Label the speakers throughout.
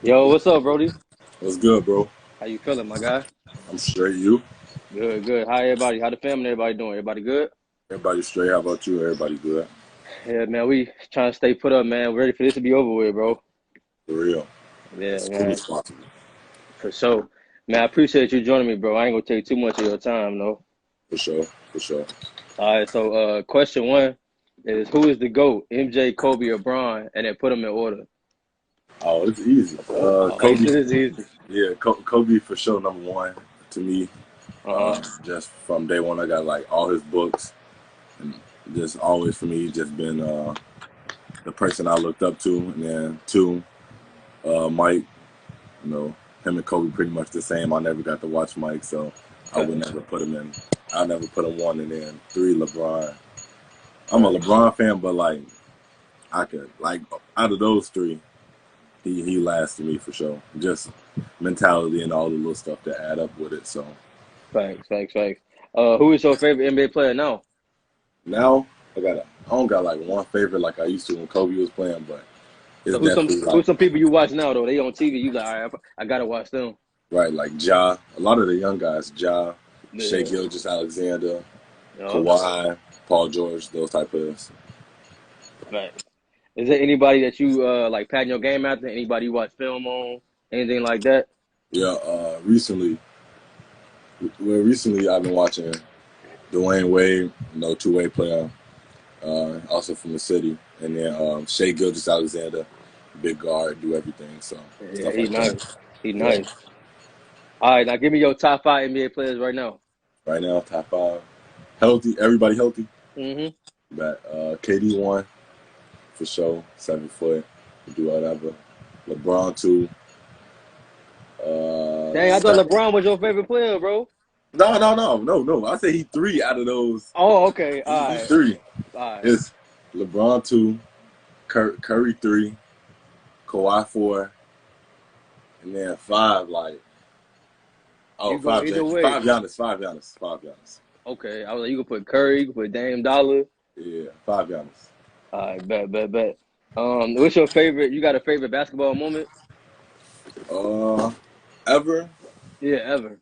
Speaker 1: Yo, what's up, Brody?
Speaker 2: What's good, bro?
Speaker 1: How you feeling, my guy?
Speaker 2: I'm straight. You?
Speaker 1: Good, good. How everybody? How the family? Everybody doing? Everybody good?
Speaker 2: Everybody straight? How about you? Everybody good?
Speaker 1: Yeah, man. We trying to stay put up, man. We're ready for this to be over with, bro.
Speaker 2: For real.
Speaker 1: Yeah,
Speaker 2: As soon
Speaker 1: man.
Speaker 2: as possible.
Speaker 1: For sure, man. I appreciate you joining me, bro. I ain't gonna take too much of your time, though.
Speaker 2: For sure. For sure.
Speaker 1: All right. So, question one is who is the GOAT? MJ, Kobe, or Bron? And then put them in order.
Speaker 2: Oh, it's easy.
Speaker 1: Oh,
Speaker 2: Kobe.
Speaker 1: this is easy.
Speaker 2: Yeah, Kobe for sure. Number one to me.
Speaker 1: Uh-huh.
Speaker 2: Just from day one, I got like all his books, and just always for me, just been the person I looked up to. And then two, Mike. You know, him and Kobe pretty much the same. I never got to watch Mike, so I would
Speaker 1: Facts,
Speaker 2: never put him in. I never put him one, and then three, LeBron. I'm a
Speaker 1: facts.
Speaker 2: LeBron fan, but like I could like out of those three, he lasted me for sure. Just mentality and all the little stuff that add up with it. So
Speaker 1: Facts. Who is your favorite NBA player now?
Speaker 2: now I don't got like one favorite like I used to when Kobe was playing, but it's
Speaker 1: So who's some
Speaker 2: definitely
Speaker 1: who's
Speaker 2: like
Speaker 1: some people you watch now though? They on TV. You like, all right, I gotta watch them.
Speaker 2: right like Ja. A lot of the young guys, Ja, Shea
Speaker 1: Yeah.
Speaker 2: Gilgeous Alexander,
Speaker 1: Yup.
Speaker 2: Kawhi, Paul George, those type of players.
Speaker 1: Facts. Is there anybody that you like patting your game after? Anybody you watch film on? Anything like that?
Speaker 2: Yeah, recently I've been watching Dwayne Wade, two-way player, also from the city, and then Shea Gilgeous Alexander, big guard, do everything, so
Speaker 1: Yeah,
Speaker 2: stuff
Speaker 1: he
Speaker 2: like
Speaker 1: nice.
Speaker 2: that.
Speaker 1: He
Speaker 2: Yeah,
Speaker 1: nice. All right, now give me your top five NBA players right now.
Speaker 2: right now top five, healthy, everybody healthy,
Speaker 1: Mm-hmm.
Speaker 2: but KD one for sure, 7 foot, can do whatever. LeBron two.
Speaker 1: Dang, I thought
Speaker 2: Steph.
Speaker 1: LeBron was your favorite player, bro.
Speaker 2: No. I say he three out of those.
Speaker 1: Oh, okay.
Speaker 2: He three.
Speaker 1: All right.
Speaker 2: It's LeBron two, Curry three, Kawhi four, and then five like
Speaker 1: You go
Speaker 2: five
Speaker 1: either
Speaker 2: James,
Speaker 1: way.
Speaker 2: five Giannis.
Speaker 1: Okay, I was like, you could put Curry, you could put Dame Dollar.
Speaker 2: Yeah, five Giannis.
Speaker 1: All right, bet. What's your favorite? You got a favorite basketball moment?
Speaker 2: Uh, ever,
Speaker 1: Yeah, ever.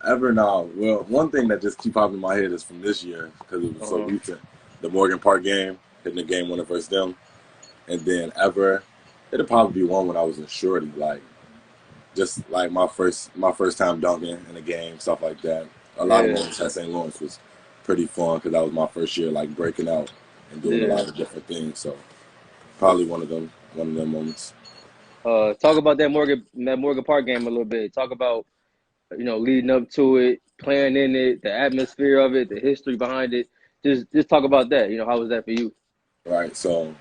Speaker 2: ever now. Well, one thing that just keep popping in my head is from this year because it was so
Speaker 1: Uh-huh.
Speaker 2: recent. The Morgan Park game, hitting the game winner versus them, and then ever, it'll probably be one when I was in Shorty, like just like my first time dunking in a game, stuff like that. A lot of
Speaker 1: Yeah,
Speaker 2: moments at St. Lawrence was pretty fun because that was my first year like breaking out and doing a
Speaker 1: yeah.
Speaker 2: lot of different things. So probably one of them moments.
Speaker 1: Talk about that Morgan Park game a little bit. Talk about leading up to it, playing in it, the atmosphere of it, the history behind it. Just talk about that. How was that for you?
Speaker 2: Right. So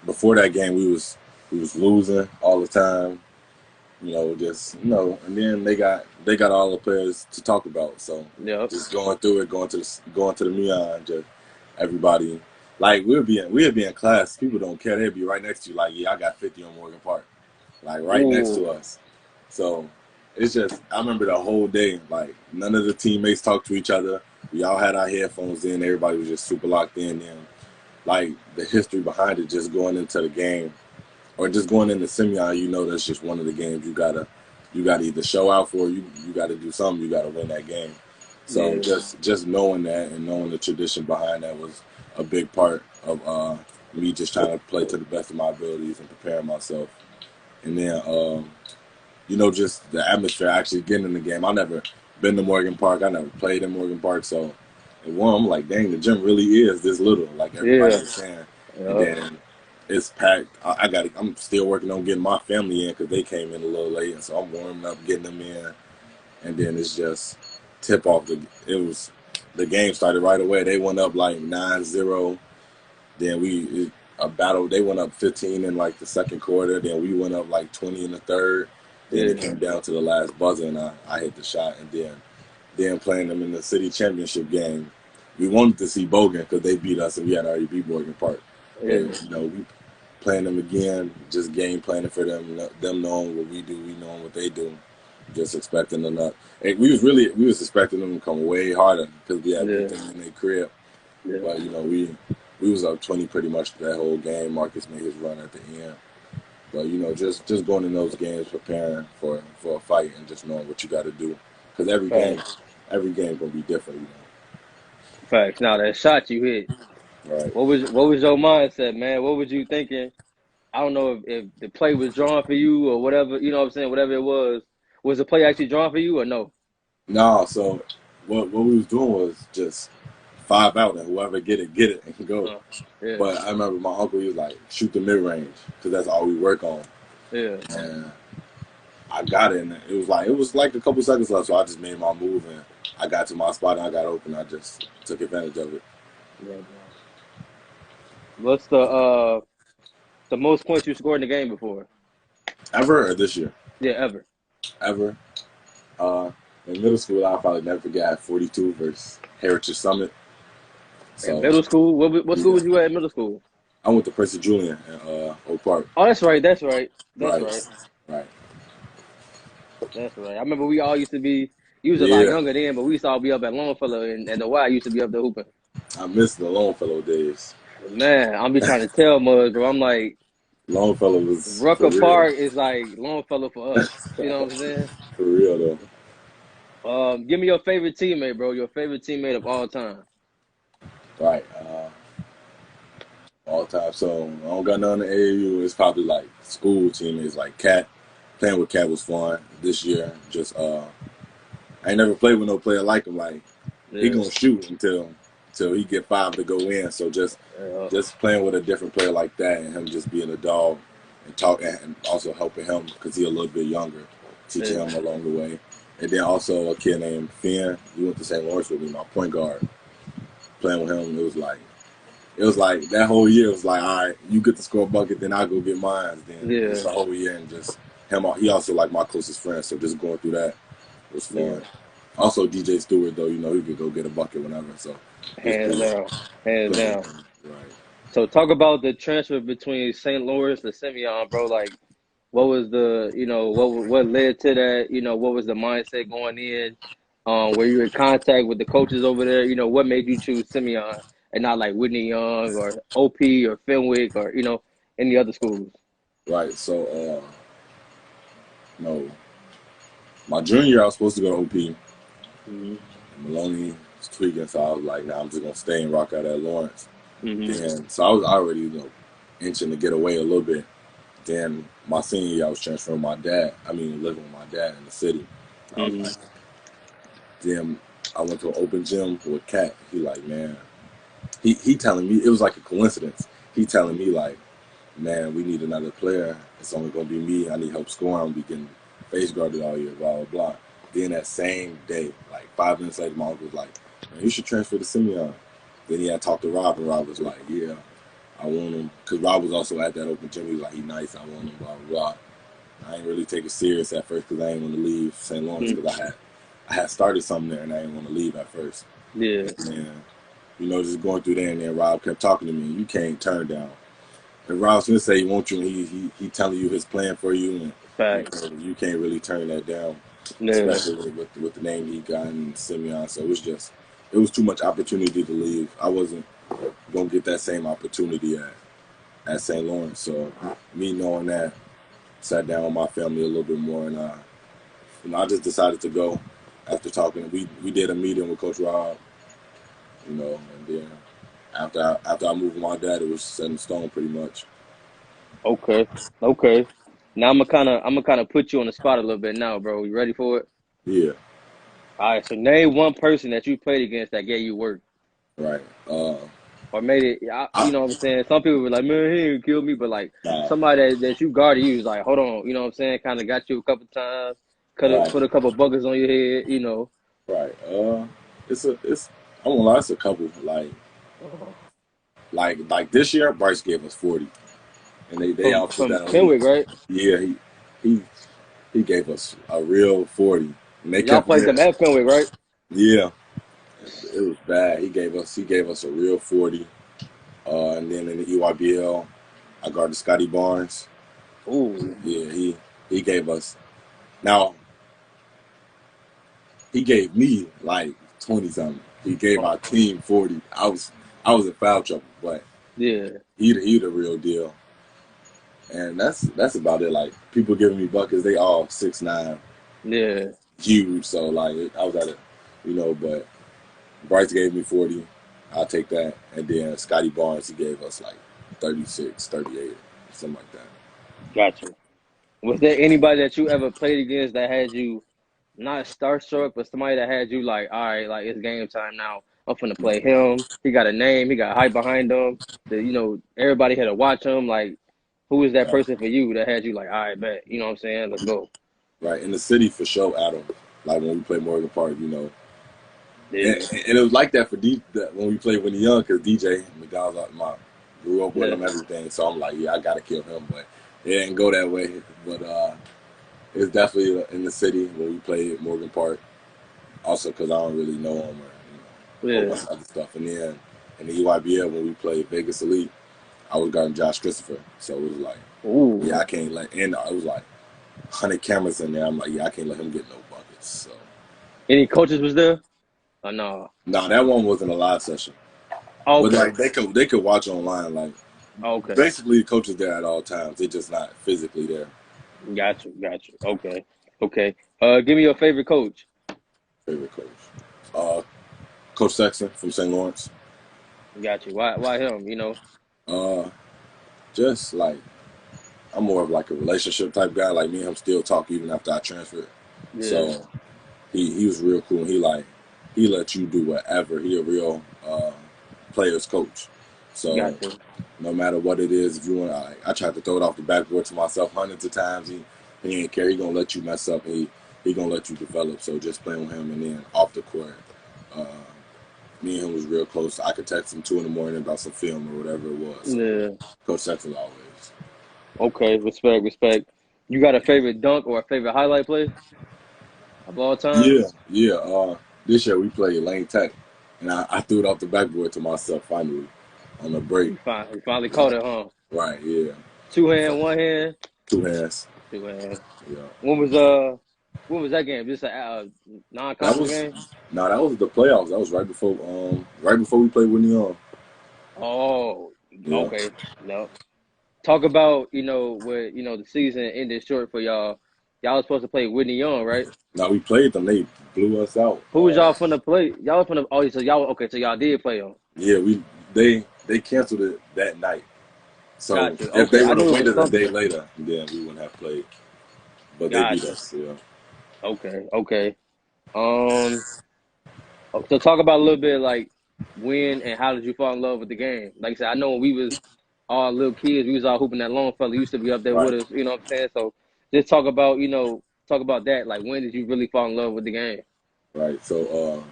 Speaker 2: before that game, we was losing all the time. And then they got all the players to talk about. So
Speaker 1: Yep.
Speaker 2: just going through it, going to the Meon, just everybody. Like we'll be in class. People don't care. They'll be right next to you. Like, yeah, I got 50 on Morgan Park, like right next to
Speaker 1: Ooh.
Speaker 2: us. So it's just I remember the whole day. Like none of the teammates talked to each other. We all had our headphones in. Everybody was just super locked in. And like the history behind it, just going into the game or just going into Simeon, that's just one of the games you gotta either show out for, you gotta do something, you gotta win that game. So
Speaker 1: Yeah.
Speaker 2: just knowing that and knowing the tradition behind that was a big part of me just trying to play to the best of my abilities and preparing myself. And then just the atmosphere actually getting in the game. I never been to Morgan Park. I never played in Morgan Park, so and one, I'm like, dang, the gym really is this little, like everybody
Speaker 1: Yeah.
Speaker 2: was saying. And
Speaker 1: Yep.
Speaker 2: then it's packed. I'm still working on getting my family in because they came in a little late, and so I'm warming up, getting them in, and then it's just tip off. The game started right away. They went up like 9-0. Then a battle. They went up 15 in like the second quarter. Then we went up like 20 in the third. Then it
Speaker 1: Yeah.
Speaker 2: came down to the last buzzer, and I hit the shot, and then playing them in the city championship game. We wanted to see Bogan because they beat us and we had already beat Morgan Park. But
Speaker 1: Yeah.
Speaker 2: we playing them again, just game planning for them knowing what we do, we knowing what they do, just expecting them not. And we was expecting them to come way harder because we had beat
Speaker 1: Yeah.
Speaker 2: them in their crib.
Speaker 1: Yeah.
Speaker 2: But we was up 20 pretty much that whole game. Marcus made his run at the end. But just going in those games, preparing for a fight, and just knowing what you got to do, because
Speaker 1: Facts.
Speaker 2: every game gonna be different,
Speaker 1: Facts. Now that shot you hit,
Speaker 2: Right.
Speaker 1: what was your mindset, man? What was you thinking? I don't know if the play was drawn for you or whatever, you know what I'm saying, whatever it was. Was the play actually drawn for you or no?
Speaker 2: No, so what we was doing was just 5 out, and whoever get it and go.
Speaker 1: Uh, yeah,
Speaker 2: But I remember my uncle, he was like, shoot the mid range, because that's all we work on.
Speaker 1: yeah,
Speaker 2: And I got it, and it was like a couple seconds left, so I just made my move, and I got to my spot, and I got open. I just took advantage of it.
Speaker 1: yeah, bro. What's the most points you scored in the game before?
Speaker 2: Ever or this year?
Speaker 1: Yeah, ever.
Speaker 2: Ever. Uh, in middle school, I'll probably never forget, I had 42 versus Heritage Summit.
Speaker 1: In
Speaker 2: So,
Speaker 1: middle school? What school
Speaker 2: yeah.
Speaker 1: was you at in middle school?
Speaker 2: I went to Prince Julian in Oak Park.
Speaker 1: Oh, that's right. That's right. That's
Speaker 2: Right.
Speaker 1: right.
Speaker 2: Right.
Speaker 1: That's right. I remember we all used to be. You was a lot
Speaker 2: Yeah.
Speaker 1: younger then, but we used to all be up at Longfellow and the Y used to be up there hooping.
Speaker 2: I miss the Longfellow days.
Speaker 1: Man, I'm be trying to tell Mud, bro. I'm like,
Speaker 2: Longfellow was for
Speaker 1: Rucker
Speaker 2: real.
Speaker 1: Park is like Longfellow for us. You know what I'm saying?
Speaker 2: For real, though.
Speaker 1: Give me your favorite teammate, bro. Your favorite teammate of all time.
Speaker 2: Right. All time. So I don't got none in the AAU. It's probably like school teammates, like Cat. Playing with Cat was fun this year. Just I ain't never played with no player like him. Like he
Speaker 1: Yeah.
Speaker 2: gonna shoot until he get 5 to go in. So
Speaker 1: Uh,
Speaker 2: just playing with a different player like that, and him just being a dog and talk, and also helping him because he a little bit younger, teaching
Speaker 1: yeah.
Speaker 2: him along the way. And then also a kid named Finn. He went to St. Lawrence with me, my point guard. Playing with him, it was like that whole year was like, all right, you get to score a bucket, then I'll go get mine. Then just
Speaker 1: Yeah.
Speaker 2: the whole year, and just him. He also like my closest friend, so just going through that was
Speaker 1: Yeah.
Speaker 2: fun. Also DJ Stewart, though, he could go get a bucket whenever. So just
Speaker 1: Hands down. Hands
Speaker 2: playing with
Speaker 1: down.
Speaker 2: him, right?
Speaker 1: So talk about the transfer between St. Louis to Simeon, bro. Like, what was what led to that? What was the mindset going in? Were you in contact with the coaches over there? What made you choose Simeon and not like Whitney Young or OP or Fenwick or any other schools?
Speaker 2: Right. So no, my junior year I was supposed to go to OP.
Speaker 1: Hmm.
Speaker 2: Maloney was tweaking, so I was like, nah, I'm just gonna stay and rock out at Lawrence.
Speaker 1: Hmm.
Speaker 2: Then so I was already inching to get away a little bit. Then my senior year I was transferring with my dad. I mean, living with my dad in the city. I was
Speaker 1: Hmm.
Speaker 2: like, then I went to an open gym with Cat. He like, man, he telling me it was like a coincidence. He telling me like, man, we need another player. It's only gonna be me. I need help scoring. I'm be getting face guarded all year. Blah blah blah. Then that same day, like 5 minutes later, my uncle was like, man, you should transfer to Simeon. Then he had talked to Rob, and Rob was like, yeah, I want him, because Rob was also at that open gym. He was like, he nice. I want him. Blah blah blah. I ain't really take it serious at first because I ain't want to leave St. Lawrence because I had started something there and I didn't want to leave at first.
Speaker 1: Yeah.
Speaker 2: And just going through there, and then Rob kept talking to me. You can't turn down. And Rob's gonna say he wants you, and he telling you his plan for you, and
Speaker 1: Facts.
Speaker 2: you can't really turn that down,
Speaker 1: Yeah.
Speaker 2: especially with the name he got in Simeon. So it was too much opportunity to leave. I wasn't gonna get that same opportunity at St. Lawrence. So me knowing that, sat down with my family a little bit more, and I just decided to go after talking. We did a meeting with Coach Rob, and then after I moved with my dad, it was set in stone pretty much.
Speaker 1: Okay. Okay. Now I'm gonna kind of put you on the spot a little bit now, bro. You ready for it?
Speaker 2: Yeah,
Speaker 1: All right. So name one person that you played against that gave you work.
Speaker 2: right.
Speaker 1: Or made it,
Speaker 2: I,
Speaker 1: what I'm saying? Some people were like, man, he didn't kill me, but like
Speaker 2: nah,
Speaker 1: somebody that you guarded, you was like, hold on, you know what I'm saying? Kind of got you a couple times,
Speaker 2: right,
Speaker 1: put a couple buckets on your head.
Speaker 2: right. It's I won't lie, it's a couple. Like this year, Bryce gave us 40, and they
Speaker 1: From
Speaker 2: all put
Speaker 1: from
Speaker 2: that on me.
Speaker 1: Fenwick, right?
Speaker 2: Yeah, he he gave us a real 40, and they
Speaker 1: Y'all
Speaker 2: kept
Speaker 1: played
Speaker 2: winning.
Speaker 1: them at Fenwick, right?
Speaker 2: Yeah, it was bad. He gave us a real 40. And then in the EYBL, I guarded Scotty Barnes.
Speaker 1: Ooh,
Speaker 2: Yeah, he gave us. Now he gave me like 20 something. He gave
Speaker 1: oh,
Speaker 2: our team 40. I was in foul trouble, but
Speaker 1: Yeah,
Speaker 2: he the real deal. And that's about it. Like people giving me buckets, they all 6'9",
Speaker 1: yeah.
Speaker 2: huge. So like I was at a, but Bryce gave me 40. I'll take that. And then Scotty Barnes, he gave us like 36, 38, something like that.
Speaker 1: Gotcha. Was there anybody that you ever played against that had you not starstruck, but somebody that had you like, all right, like it's game time now. I'm finna play him. He got a name. He got hype behind him. Everybody had to watch him. Like, who was that
Speaker 2: Right.
Speaker 1: person for you that had you like, all right, bet. You know what I'm saying? Let's go.
Speaker 2: Right. In the city for sure, Adam. Like when we play Morgan Park,
Speaker 1: Yeah,
Speaker 2: and it was like that for when we played when he young, because DJ McDonald's grew up with
Speaker 1: yeah,
Speaker 2: him, everything. So I'm like, yeah, I gotta kill him, but it didn't go that way. But it's definitely in the city when we played Morgan Park. Also, because I don't really know him or a whole
Speaker 1: yeah.
Speaker 2: bunch of other stuff. And then in the EYBL when we played Vegas Elite, I was guarding Josh Christopher. So it was like, yeah,
Speaker 1: Ooh.
Speaker 2: I can't let. And it was like 100 cameras in there. I'm like, yeah, I can't let him get no buckets. So
Speaker 1: Any coaches was there? Oh no.
Speaker 2: no, that one wasn't a live session. But
Speaker 1: Okay.
Speaker 2: like they could watch online. Like
Speaker 1: Okay.
Speaker 2: basically, the coach is there at all times. They're just not physically there.
Speaker 1: Gotcha. Gotcha. Okay. Okay. Give me your favorite coach.
Speaker 2: Favorite coach, uh, Coach Sexton from St. Lawrence.
Speaker 1: Got you. Why him?
Speaker 2: Uh, just like I'm more of like a relationship type guy. Like me and him still talk even after I transferred.
Speaker 1: Yeah.
Speaker 2: So he was real cool. And he let you do whatever. He a real player's coach. So
Speaker 1: Gotcha.
Speaker 2: no matter what it is, if you want, I tried to throw it off the backboard to myself hundreds of times. He ain't care. He gonna let you mess up. He gonna let you develop. So just playing with him, and then off the court, uh, me and him was real close. I could text him 2 in the morning about some film or whatever it was. So
Speaker 1: Yeah.
Speaker 2: Coach Sexton always.
Speaker 1: Okay. Respect. Respect. You got a favorite dunk or a favorite highlight play of all time?
Speaker 2: Yeah, yeah. This year we played Lane Tech, and I threw it off the backboard to myself finally on the break.
Speaker 1: You finally caught it, huh?
Speaker 2: Right, yeah.
Speaker 1: Two
Speaker 2: So
Speaker 1: hand, one hand,
Speaker 2: 2 hands.
Speaker 1: two hand.
Speaker 2: Yeah.
Speaker 1: When was that game? Just a
Speaker 2: That
Speaker 1: non-conference
Speaker 2: was
Speaker 1: game?
Speaker 2: no, that was the playoffs. That was right before we played Whitney on.
Speaker 1: Oh,
Speaker 2: Yeah.
Speaker 1: okay. No. Talk about where the season ended short for y'all. Y'all was supposed to play Whitney Young, right?
Speaker 2: Now we played them. They blew us out.
Speaker 1: Who was y'all finna play? Y'all was finna. Oh, so y'all okay? So y'all did play them.
Speaker 2: Yeah, they canceled it that night. So
Speaker 1: Got you.
Speaker 2: if
Speaker 1: Okay,
Speaker 2: they
Speaker 1: I
Speaker 2: would have
Speaker 1: knew it was
Speaker 2: waited a day
Speaker 1: something.
Speaker 2: later, then we wouldn't have played. But they beat
Speaker 1: Got you.
Speaker 2: us. Yeah.
Speaker 1: Okay. Okay. Um. So talk about a little bit like when and how did you fall in love with the game? Like I said, I know when we was all little kids, we was all hooping that long fella used to be up there with
Speaker 2: Right.
Speaker 1: us. You know what I'm saying? So just talk about that. Like when did you really fall in love with the game?
Speaker 2: Right. So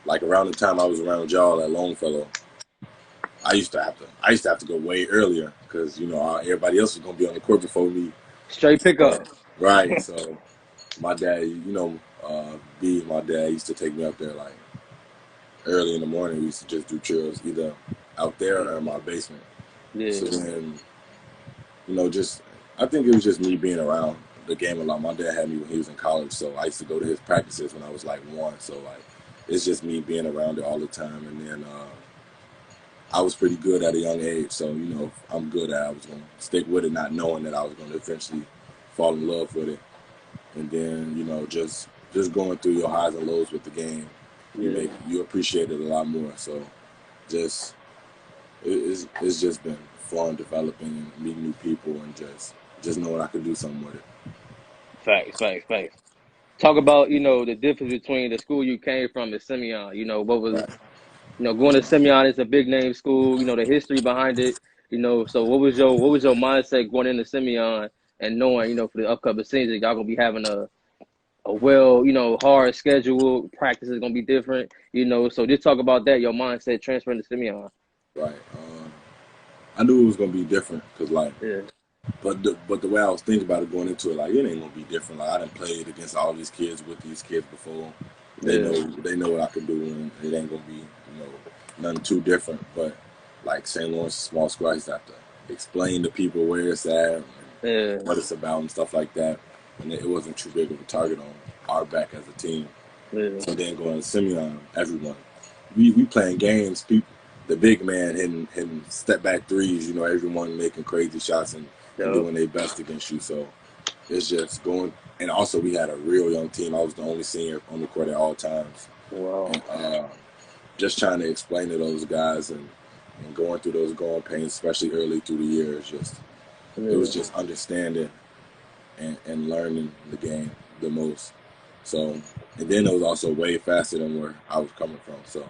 Speaker 2: like around the time I was around y'all at Longfellow, I used to have to go way earlier because everybody else was gonna be on the court before me.
Speaker 1: Straight pickup.
Speaker 2: Right. So my dad, my dad used to take me up there like early in the morning. We used to just do chills either out there or in my basement. So
Speaker 1: Yeah,
Speaker 2: then, just I think it was just me being around the game a lot. My dad had me when he was in college, so I used to go to his practices when I was like 1. So like, it's just me being around it all the time. And then I was pretty good at a young age, so I'm good at it. I was gonna stick with it, not knowing that I was gonna eventually fall in love with it. And then just going through your highs and lows with the game,
Speaker 1: yeah,
Speaker 2: you appreciate it a lot more. So just it's just been fun developing and meeting new people and just knowing I can do something with it.
Speaker 1: facts, facts, facts. Talk about the difference between the school you came from and Simeon. What was
Speaker 2: Right.
Speaker 1: going to Simeon is a big name school. The history behind it. So what was your mindset going into Simeon and knowing for the upcoming season y'all gonna be having a well hard schedule. Practice is gonna be different. So just talk about that. Your mindset transferring to Simeon.
Speaker 2: Right. I knew it was gonna be different because like,
Speaker 1: Yeah,
Speaker 2: but the way I was thinking about it going into it, like it ain't gonna be different. Like I done played against all these kids with these kids before.
Speaker 1: yeah,
Speaker 2: They know what I can do, and it ain't gonna be nothing too different. But like St. Lawrence, small school, I used to have to explain to people where it's at and
Speaker 1: yeah,
Speaker 2: what it's about and stuff like that. And it wasn't too big of a target on our back as a team.
Speaker 1: yeah,
Speaker 2: So then going to Simeon, everyone, we playing games. People. the big man hitting step back threes. You know, everyone making crazy shots and
Speaker 1: Yup.
Speaker 2: doing their best against you. So it's just going. And also, we had a real young team. I was the only senior on the court at all times,
Speaker 1: Wow.
Speaker 2: and just trying to explain to those guys and going through those growing pains, especially early through the year. It was
Speaker 1: Yeah.
Speaker 2: just understanding and learning the game the most. So, and then it was also way faster than where I was coming from. So,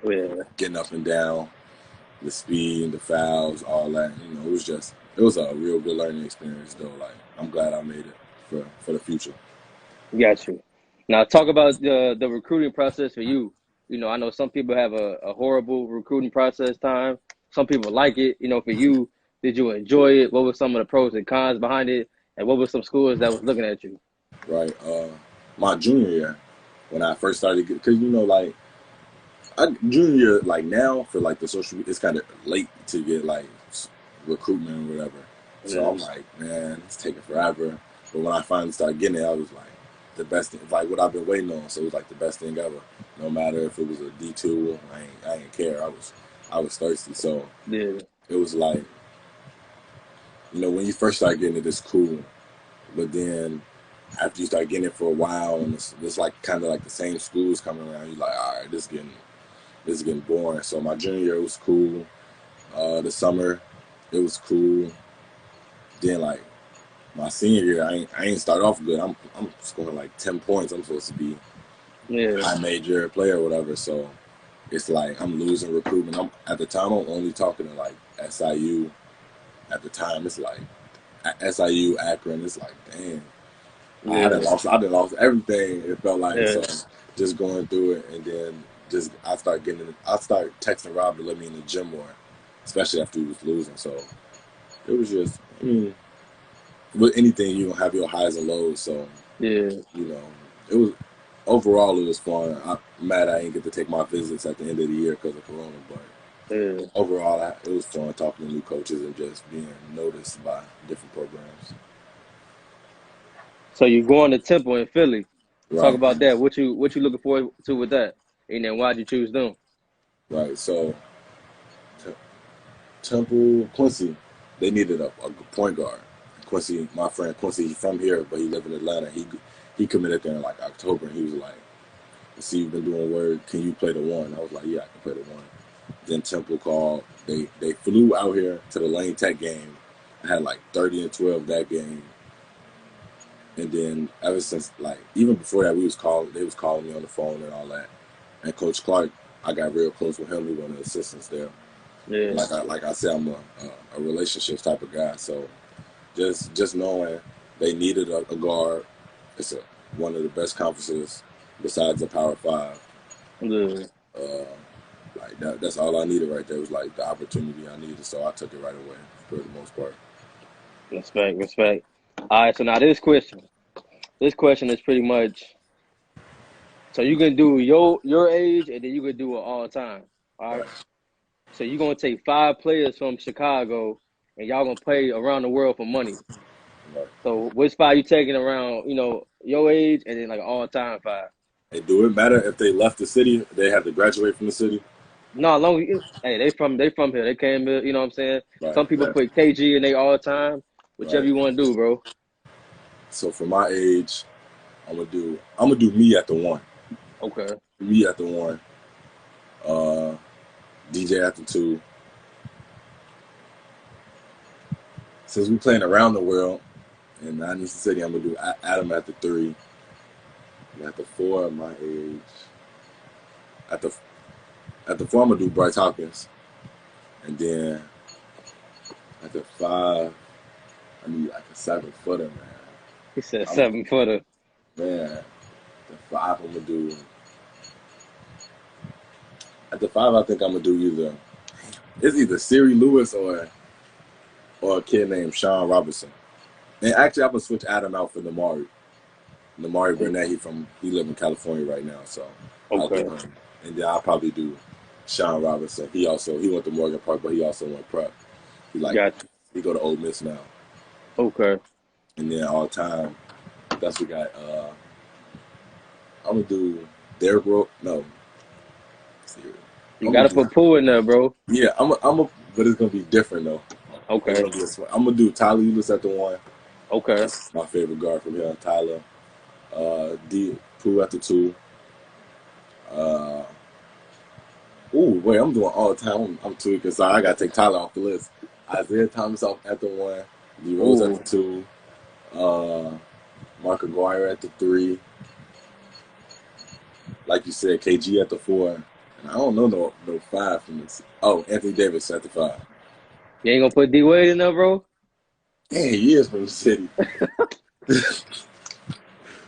Speaker 1: Yeah.
Speaker 2: getting up and down, the speed and the fouls, all that. You know, it was a real good learning experience though. Like I'm glad I made it for the future.
Speaker 1: Got you. Now talk about the recruiting process for you. You know, I know some people have a horrible recruiting process time. Some people like it. You know, for you, did you enjoy it? What were some of the pros and cons behind it? And what were some schools that was looking at you?
Speaker 2: Right. My junior year when I first started, because you know, like junior year, like now for like the social, it's kind of late to get like recruitment or whatever. So
Speaker 1: Yeah.
Speaker 2: I'm like, man, it's taking forever. But when I finally started getting it, I was like, the best thing, like what I've been waiting on. So it was like the best thing ever. No matter if it was a D2, I ain't care. I was thirsty. So
Speaker 1: Yeah.
Speaker 2: it was like, you know, when you first start getting it, it's cool. But then after you start getting it for a while, and it's like kind of like the same schools coming around, you're like, all right, this is getting boring. So my junior year was cool. The summer, it was cool. Then like my senior year, I ain't start off good. I'm scoring like 10 points. I'm supposed to be
Speaker 1: Yeah.
Speaker 2: high major player or whatever. So it's like I'm losing recruitment. I'm at the time I'm only talking to like SIU. At the time, it's like SIU, Akron. It's like damn.
Speaker 1: Yeah.
Speaker 2: I done lost everything. It felt like
Speaker 1: Yeah.
Speaker 2: so. Just going through it, and then just I start texting Rob to let me in the gym more, especially after he was losing. So it was just, I mean, with anything you gonna have your highs and lows. So
Speaker 1: Yeah.
Speaker 2: you know, it was overall it was fun. I'm mad I didn't get to take my visits at the end of the year because of Corona, but
Speaker 1: Yeah.
Speaker 2: overall it was fun talking to new coaches and just being noticed by different programs.
Speaker 1: So you going to Temple in Philly. Talk
Speaker 2: Right,
Speaker 1: about that. What you looking forward to with that? And then why'd you choose them?
Speaker 2: right. So T- Temple Quincy, they needed a point guard. Quincy, my friend Quincy, he's from here, but he lived in Atlanta. He committed there in like October, and he was like, "See, you've been doing work. Can you play the one?" I was like, "Yeah, I can play the one." Then Temple called. They flew out here to the Lane Tech game. I had like 30 and 12 that game, and then ever since like even before that, they was calling me on the phone and all that. And Coach Clark, I got real close with him. He was one of the assistants there. And
Speaker 1: Yeah.
Speaker 2: like I said, I'm a relationships type of guy. So just knowing they needed a guard, it's one of the best conferences besides the Power Five.
Speaker 1: Yeah.
Speaker 2: Uh, like that's all I needed right there. It was like the opportunity I needed, so I took it right away for the most part.
Speaker 1: Respect. Respect. All right. So now this question. This question is pretty much so you can do your age and then you can do it all time. All right.
Speaker 2: Right,
Speaker 1: So you're gonna take 5 players from Chicago and y'all gonna play around the world for money.
Speaker 2: right.
Speaker 1: So which 5 you taking around, your age and then like all time 5?
Speaker 2: And do it matter if they left the city? They had to graduate from the city.
Speaker 1: No, long hey, they from here. They came here, you know what I'm saying?
Speaker 2: Right,
Speaker 1: Some people
Speaker 2: that,
Speaker 1: put KG in they all time. Whichever
Speaker 2: right.
Speaker 1: you want to do, bro.
Speaker 2: So for my age, I'm gonna do me at the one.
Speaker 1: Okay.
Speaker 2: Me at the one. Uh, DJ at the two. Since we playing around the world in Manchester City, I'm gonna do Adam at the three. And at the four, my age. At the at the four, I'm gonna do Bryce Hopkins, and then at the five, I need like a 7 footer, man.
Speaker 1: He said
Speaker 2: I'm
Speaker 1: 7 footer.
Speaker 2: man. The five, I'm gonna do. At the five, I think I'm gonna do either Siri Lewis or a kid named Sean Robinson. And actually, I'm gonna switch Adam out for Namari. Namari Burnett, he live in California right now, so I'll do
Speaker 1: Okay.
Speaker 2: him. And then I'll probably do Sean Robinson. He went to Morgan Park, but he also went prep. He like
Speaker 1: Gotcha.
Speaker 2: he go to Ole Miss now.
Speaker 1: Okay.
Speaker 2: And then all time, that's we got. I'm gonna do Derrick Rose. No, let's see here.
Speaker 1: You
Speaker 2: I'm gonna
Speaker 1: gotta
Speaker 2: do.
Speaker 1: put Poole in there, bro.
Speaker 2: Yeah, but it's gonna be different though. It's
Speaker 1: Okay.
Speaker 2: gonna be I'm gonna do Tyler Ulis at the one.
Speaker 1: Okay.
Speaker 2: That's my favorite guard from here. Tyler. D Pooh at the two. Uh, wait, I'm doing all the time. I'm tweaking. Sorry, I gotta take Tyler off the list. Isaiah Thomas off at the one. D Rose at the
Speaker 1: Ooh.
Speaker 2: two. Uh, Mark Aguirre at the three. Like you said, KG at the four. And I don't know no five from this. Oh, Anthony Davis at the five.
Speaker 1: You ain't gonna put D Wade in there, bro?
Speaker 2: Dang, he is from the city.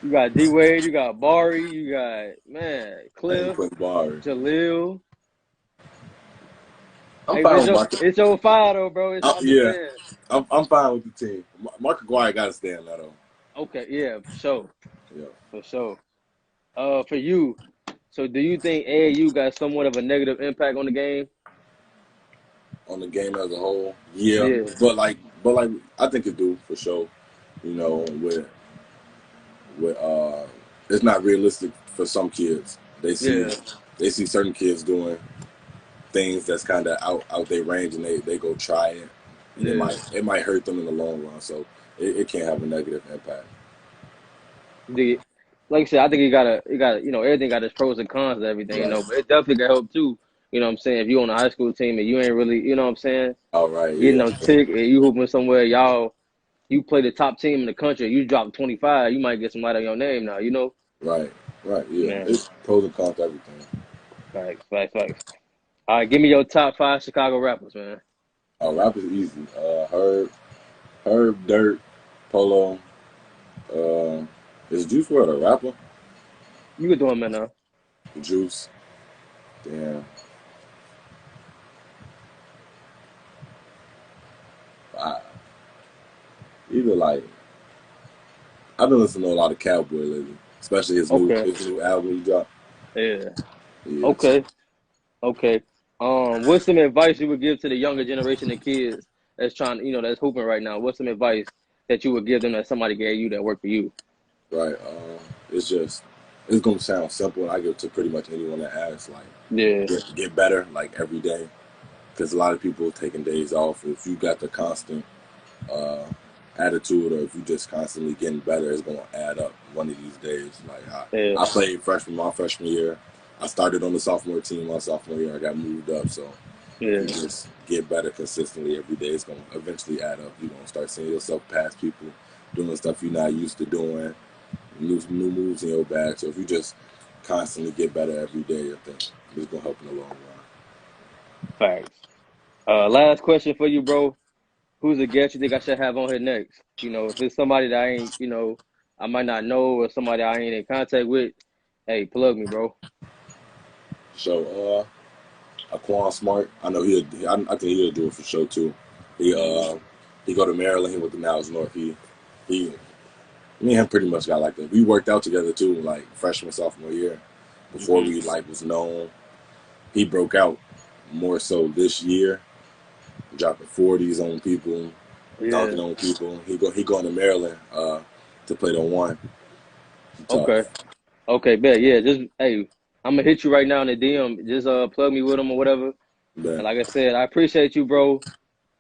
Speaker 1: You got D Wade, you got Bari, you got man,
Speaker 2: I ain't
Speaker 1: Cliff,
Speaker 2: putting Bar.
Speaker 1: Jaleel.
Speaker 2: I'm
Speaker 1: Hey, but
Speaker 2: fine with Mark.
Speaker 1: it's your fire though, bro. I'm just
Speaker 2: Yeah,
Speaker 1: saying.
Speaker 2: I'm fine with the team. Mark Aguirre got to stand that though.
Speaker 1: Okay, yeah, for sure.
Speaker 2: Yeah,
Speaker 1: For sure. For you, so do you think AAU got somewhat of a negative impact on the game?
Speaker 2: on the game as a whole. Yeah,
Speaker 1: Yeah,
Speaker 2: but like, I think it do for sure. You know, with it's not realistic for some kids.
Speaker 1: yeah,
Speaker 2: They see certain kids doing things that's kind of out their range, and they go try it, and
Speaker 1: yeah.
Speaker 2: it might hurt them in the long run. So it can have a negative impact.
Speaker 1: The like I said, I think everything got its pros and cons and everything,
Speaker 2: Right.
Speaker 1: but it definitely can help too. You know what I'm saying? If you're on a high school team and you ain't really, you know what I'm saying,
Speaker 2: All right.
Speaker 1: getting
Speaker 2: Yeah.
Speaker 1: no tick and you hooping somewhere, you play the top team in the country, you drop 25, you might get some light on your name now, you know?
Speaker 2: Right. Right. Yeah.
Speaker 1: Man,
Speaker 2: It's pros and cons to everything.
Speaker 1: facts, facts, facts. All right, give me your top five Chicago rappers, man.
Speaker 2: Rap is easy. Herb, Dirt, Polo. Uh, is Juice WRLD a rapper?
Speaker 1: You can do them, man, now.
Speaker 2: Juice. Damn. I, either like I've been listening to a lot of Cowboy lately, especially
Speaker 1: Okay,
Speaker 2: his new album he dropped.
Speaker 1: yeah,
Speaker 2: Yeah.
Speaker 1: okay, okay. What's some advice you would give to the younger generation of kids that's trying, that's hooping right now? What's some advice that you would give them that somebody gave you that worked for you?
Speaker 2: Right. It's just it's gonna sound simple, and I give it to pretty much anyone that asks. Like,
Speaker 1: Yeah,
Speaker 2: get better, like every day, because a lot of people taking days off. If you got the constant uh, attitude, or if you just constantly getting better, it's gonna add up one of these days. Like
Speaker 1: yeah,
Speaker 2: I played my freshman year. I started on the sophomore team my sophomore year. I got moved up, so if you
Speaker 1: yeah,
Speaker 2: just get better consistently every day, it's gonna eventually add up. You're gonna start seeing yourself pass people, doing stuff you're not used to doing, new moves in your bag. So if you just constantly get better every day, I think it's gonna help in the long run.
Speaker 1: facts. Last question for you, bro. Who's a guest you think I should have on here next? If it's somebody that I ain't, I might not know or somebody I ain't in contact with, hey, plug me, bro.
Speaker 2: So Aquan Smart, I know I think he'll do it for sure too. He
Speaker 1: Hmm.
Speaker 2: uh he go to Maryland. He went to Niles North. He me and him pretty much got like that. We worked out together too, like freshman sophomore year, before
Speaker 1: Hmm.
Speaker 2: we like was known. He broke out more so this year, dropping 40s on people,
Speaker 1: Yeah.
Speaker 2: dunking on people. He going to Maryland to play the one. He
Speaker 1: Okay.
Speaker 2: tough.
Speaker 1: Okay, bet. Yeah. Just hey, I'm gonna hit you right now in the DM. Just plug me with him or whatever. And
Speaker 2: But
Speaker 1: like I said, I appreciate you, bro.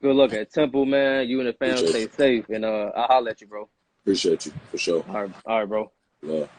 Speaker 1: Good luck at Temple, man. You and the fam
Speaker 2: appreciate
Speaker 1: stay
Speaker 2: you.
Speaker 1: safe, and I'll holler at you, bro.
Speaker 2: Appreciate you for sure.
Speaker 1: All right, bro.
Speaker 2: Love.